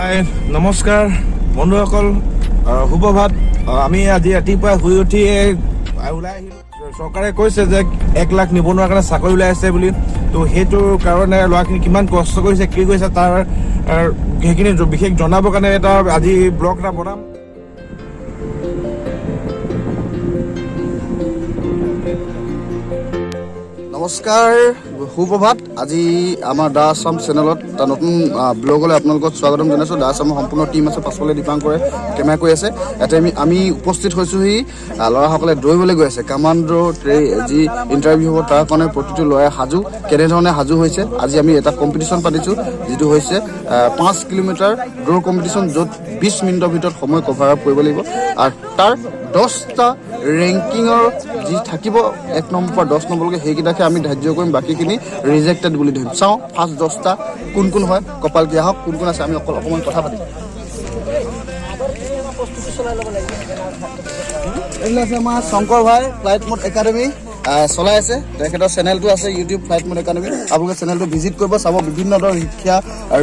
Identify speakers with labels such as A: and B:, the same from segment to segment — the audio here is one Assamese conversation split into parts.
A: হাই নমস্কাৰ বন্ধুসকল, সুপ্ৰভাত। আমি আজি ৰাতিপুৱা শুই উঠি ওলাই আহিলোঁ। চৰকাৰে কৈছে যে 1 লাখ নিবনুৱাৰ কাৰণে চাকৰি ওলাই আছে বুলি। তো সেইটোৰ কাৰণে ল'ৰাখিনি কিমান কষ্ট কৰিছে, কি কৰিছে, তাৰ সেইখিনি বিশেষ জনাবৰ কাৰণে এটা আজি ব্লগ এটা বনাম।
B: নমস্কাৰ, সুপ্ৰভাত। আজি আমাৰ দা আছাম চেনেলত এটা নতুন ব্লগলৈ আপোনালোকক স্বাগতম জনাইছোঁ। দা আছামৰ সম্পূৰ্ণ টীম আছে, পাছফালে দীপাংকৰে কেমেৰা কৰি আছে। ইয়াতে আমি উপস্থিত হৈছোঁহি। ল'ৰাসকলে দৌৰিবলৈ গৈ আছে। কামাণ্ডৰ যি ইণ্টাৰভিউ হ'ব তাৰ কাৰণে প্ৰতিটো ল'ৰাই সাজু, কেনেধৰণে সাজু হৈছে। আজি আমি এটা কম্পিটিশ্যন পাতিছোঁ, যিটো হৈছে 5 কিলোমিটাৰ দৌৰ কম্পিটিশ্যন, য'ত 20 মিনিটৰ ভিতৰত সময় কভাৰ আপ কৰিব লাগিব। আৰু তাৰ 10টা ৰেংকিঙৰ যি থাকিব 1 নম্বৰ পৰা 10 নম্বৰলৈকে, সেইকেইটাকে আমি ধাৰ্য কৰিম, বাকীখিনি ৰিজেক্টেড বুলি ধৰিম। চাওঁ ফাৰ্ষ্ট 10টা কোন কোন হয়, কপাল কি আহক, কোন কোন আছে আমি অকণমান কথা পাতিম। এইবিলাক আছে আমাৰ শংকৰ ভাই ফ্লাইট মোড একাডেমি চলাই আছে। তেখেতৰ চেনেলটো আছে ইউটিউব ফ্লাইট মোড একাডেমি। আপোনালোকে চেনেলটো ভিজিট কৰিব, চাব বিভিন্ন ধৰণৰ শিক্ষা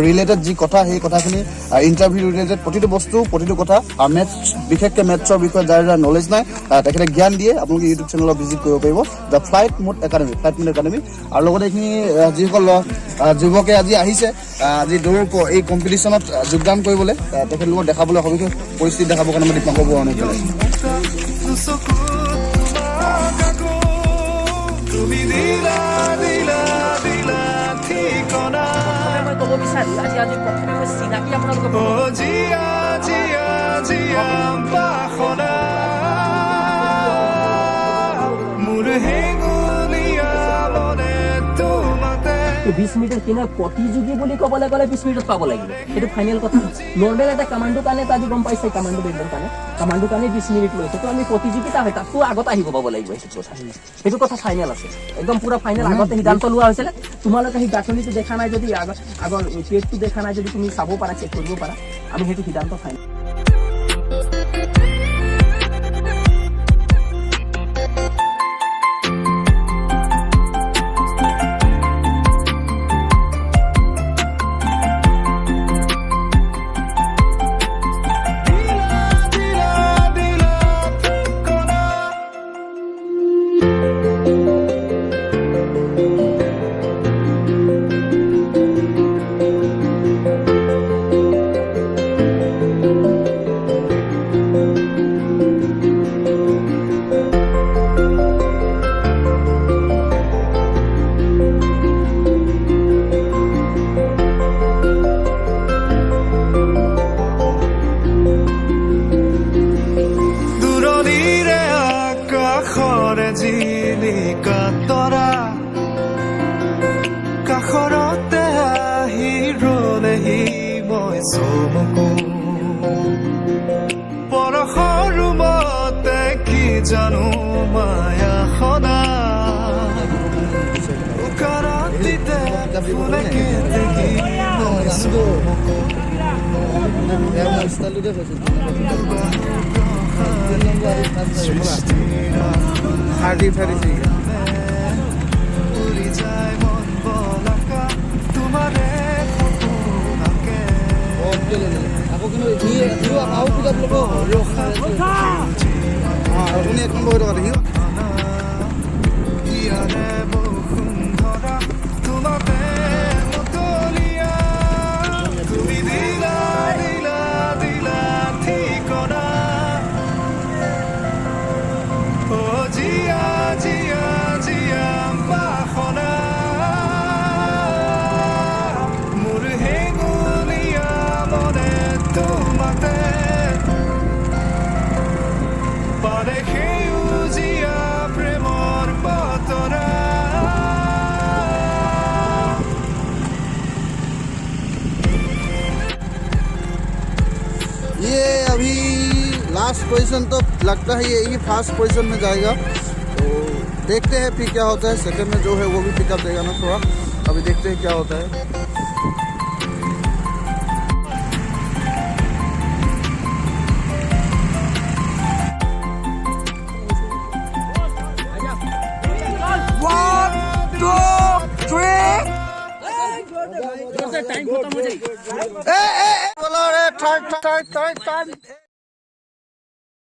B: ৰিলেটেড যি কথা, সেই কথাখিনি ইণ্টাৰভিউ ৰিলেটেড প্ৰতিটো বস্তু, প্ৰতিটো কথা। আৰু মেথছ, বিশেষকৈ মেথছৰ বিষয়ে যাৰ যাৰ নলেজ নাই তেখেতে জ্ঞান দিয়ে। আপোনালোকে ইউটিউব চেনেলত ভিজিট কৰিব পাৰিব, the flight mode academy, flight mode academy. আৰু লগতে এইখিনি যিসকল যুৱকে আজি আহিছে আজি দৌৰ এই কম্পিটিশ্যনত যোগদান কৰিবলৈ, তেখেতলোকক দেখাবলৈ সবিশেষ পৰিস্থিতি দেখাবৰ কাৰণে মই দীপাংকৰ বৰুৱাক জনাইছোঁ।
C: তুমি দিলা দিলা দিলা ঠিকনা মই ক'ব বিচাৰো আজি প্ৰথমে মই চিনাকি আপোনালোকক জিয়া জিয়া জিয়া বাখনা মোৰ হেঙুলীয়া মনে তোমাতে 20 মিনিটৰ কিনা প্ৰতিযোগী বুলি ক'বলৈ গ'লে 20 মিনিটত পাব লাগিব। সেইটো ফাইনেল কথা। নৰ্মেল এটা কামাণ্ডো কাৰণে আজি গম পাইছে, কামাণ্ডো বেণ্ডৰ কাৰণে 20 মিনিট লৈছে। তো আমি প্ৰতিযোগিতা হয়, তাততো আগত আহিব পাব লাগিব। সেইটো কথা ফাইনেল আছে, একদম পুৰা ফাইনেল। আগতে সিদ্ধান্ত লোৱা হৈছিলে। তোমালোকে সেই গাঁথনিটো দেখা নাই যদি, আগৰ পেজটো দেখা নাই যদি, তুমি চাব পাৰা, চেক কৰিব পাৰা। আমি সেইটো সিদ্ধান্ত ফাইনেল। জিলিকা তৰা কাষৰতে আহি ৰলেহি মই চমকো পৰশৰ ৰুমতে কি জানো মায়া সদা উকাৰাতিতে ফুলেকে দেখি মই চমকো
B: ये अभी लास्ट पोजीशन तो लगता है यही फर्स्ट पोजीशन में जाएगा। तो देखते हैं फिर क्या होता है। सेकंड में जो है वो भी पिकअप देगा ना थोड़ा। अभी देखते हैं क्या होता है।
C: टाइम खत्म हो जाएगी।
B: बोलो रे